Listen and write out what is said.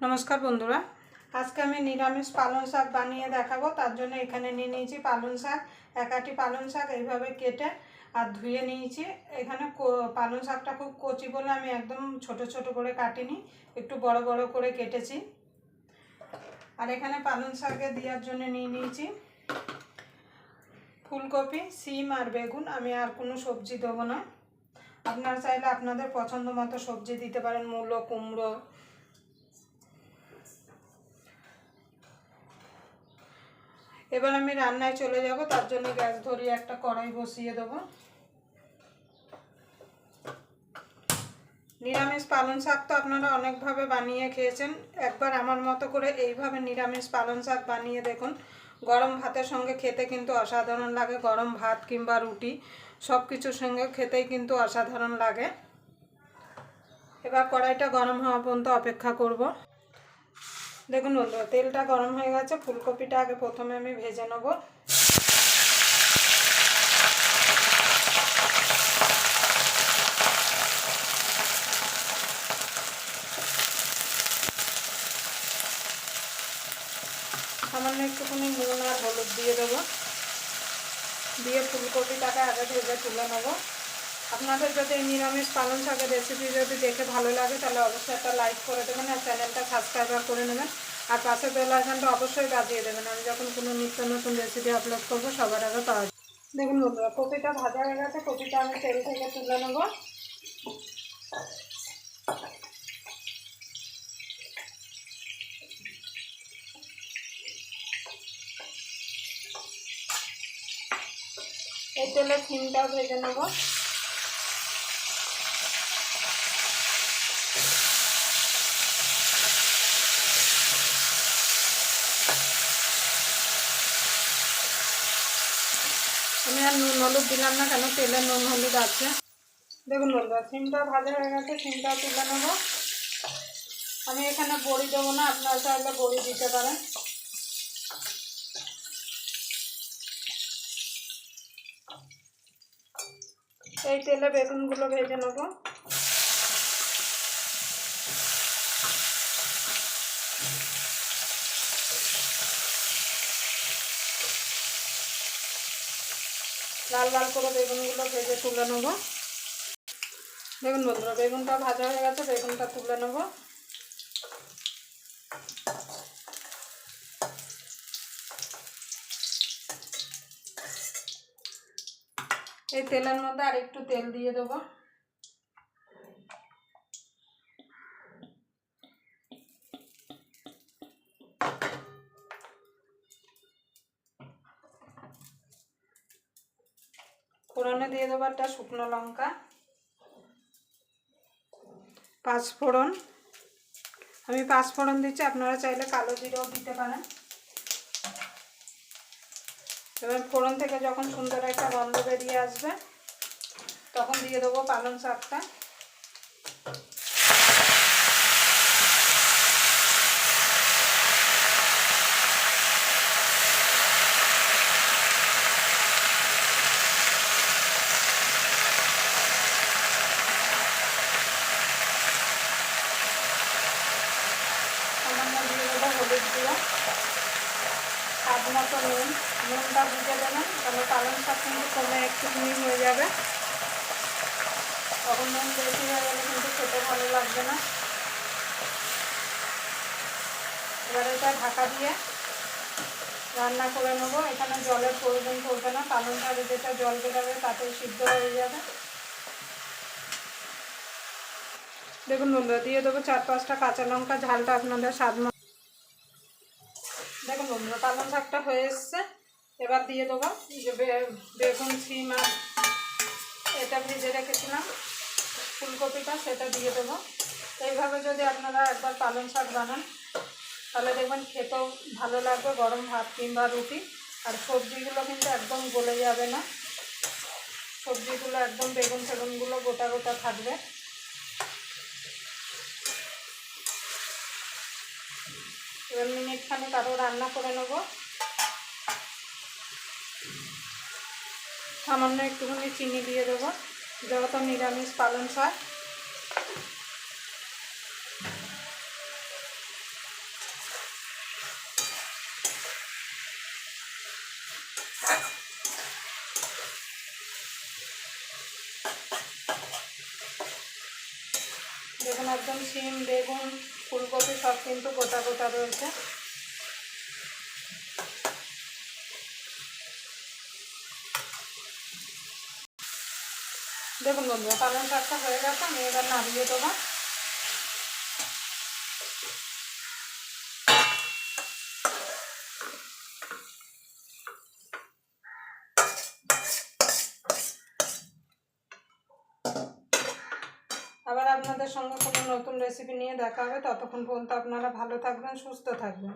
नमस्कार बंधुरा आज के हमें निरामिष पालन शाक बानिए देखाबो। तार जोन्नो एखाने निये निয়েছি पालन शाक। एक आटी पालन शाक এইভাবে কেটে আর ধুয়ে নিয়েছি। এখানে পালং শাকটা খুব কচি বলে আমি একদম ছোট ছোট করে কাটিনি, একটু বড় বড় করে কেটেছি। আর এখানে পালং শাকে দেওয়ার জন্য নিয়ে নিয়েছি ফুলকপি, সিম আর বেগুন। আমি আর কোনো সবজি দেবো না, আপনারা চাইলে আপনাদের পছন্দ মতো সবজি দিতে পারেন, মূলো, কুমড়ো। এবার আমি রান্নায় চলে যাব। তার জন্য গ্যাস ধরিয়ে একটা কড়াই বসিয়ে দেব। নিরামিষ পালং শাক তো আপনারা অনেকভাবে বানিয়ে খেয়েছেন, একবার আমার মতো করে এইভাবে নিরামিষ পালং শাক বানিয়ে দেখুন। গরম ভাতের সঙ্গে খেতে কিন্তু অসাধারণ লাগে। গরম ভাত কিংবা রুটি সব কিছুর সঙ্গে খেতেই কিন্তু অসাধারণ লাগে। এবার কড়াইটা গরম হওয়া পর্যন্ত অপেক্ষা করব। দেখুন বন্ধুরা, তেলটা গরম হয়ে গেছে। ফুলকপিটা আগে প্রথমে আমি ভেজে নেব। সামান্য একটুখানি নুন আর হলুদ দিয়ে দেবো, দিয়ে ফুলকপিটাকে আগে ভেজে তুলে নেব। আপনাদের যদি নিরামিষ পালং শাকের রেসিপি যদি দেখে ভালো লাগে তাহলে অবশ্যই একটা লাইক করে দেবেন আর চ্যানেলটা সাবস্ক্রাইব করে নেবেন। আর পাশে বেল আইকনটা অবশ্যই বাজিয়ে দেবেন, আমি যখন কোনো নিত্য নতুন রেসিপি আপলোড করবো সবার আগে পাওয়া যায়। দেখুন বন্ধুরা, কপিটা ভাজা হয়ে গেছে। কপিটা আমি তেল থেকে তুলে নেব। এই তেলে সিমটাও ভেজে নেব। আমি আর নুন হলুদ দিলাম না, কেন তেলে নুন হলুদ আছে। দেখুন বন্ধুরা, সিমটা ভাজা হয়ে গেছে, সিমটা তুলে নেব। আমি এখানে বড়ি দেবো না, আপনারা চাইলে বড়ি দিতে পারেন। এই তেলে বেগুনগুলো ভেজে নেব। লাল লাল করে বেগুনগুলো ভেজে তুলে নেব। দেখুন বন্ধুরা, বেগুনটা ভাজা হয়ে গেছে, বেগুনটা তুলে নেব। এই তেলের মধ্যে আর একটু তেল দিয়ে দেবো। ফোড়নে দিয়ে দেবো একটা শুকনো লঙ্কা, পাঁচফোড়ন। আমি পাঁচফোড়ন দিচ্ছি, আপনারা চাইলে কালো জিরেও দিতে পারেন। এবার ফোড়ন থেকে যখন সুন্দর একটা গন্ধ বেরিয়ে আসবে তখন দিয়ে দেবো পালং শাকটা। দিয়ে দেবো হলুদ গুঁড়ো, স্বাদ মতো নুন। নুনটা বুঝে দেবেন, তাহলে পালং শাক কিন্তু কমে একটুখানি হয়ে যাবে। তখন নুন বেশি হয়ে গেলে কিন্তু খেতে ভালো লাগবে না। এবার এটা ঢাকা দিয়ে রান্না করে নেবো। এখানে জলের প্রয়োজন পড়বে না, পালং শাকে যেটা জল বেরোবে তাতেই সিদ্ধ হয়ে যাবে। দেখুন বন্ধুরা, দিয়ে দেবো 4-5টা কাঁচা লঙ্কা, ঝালটা আপনাদের স্বাদ মতো। দেখুন বন্ধুরা, পালং শাকটা হয়ে এসছে। এবার দিয়ে দেবো যে বেগুন, সিম আর এটা ভেজে রেখেছিলাম ফুলকপিটা, সেটা দিয়ে দেবো। এইভাবে যদি আপনারা একবার পালং শাক বানান তাহলে দেখবেন খেতেও ভালো লাগবে, গরম ভাত কিংবা রুটি। আর সবজিগুলো কিন্তু একদম গলে যাবে না, সবজিগুলো একদম বেগুন ফেগুনগুলো গোটা গোটা থাকবে। এবার মিনিটখানেক আরও রান্না করে নেব। সামান্য একটুখানি চিনি দিয়ে দেবো, যেহেতু নিরামিষ পালং শাক। একদম শিম, বেগুন, ফুলকপি সব কিন্তু গোটা গোটা রয়েছে। দেখুন বন্ধুরা, পালং শাকটা হয়ে গেছে, আমি এবার নামিয়ে দেবো। আবার আপনাদের সঙ্গে কোনো নতুন রেসিপি নিয়ে দেখা হবে। ততক্ষণ পর্যন্ত আপনারা ভালো থাকবেন, সুস্থ থাকবেন।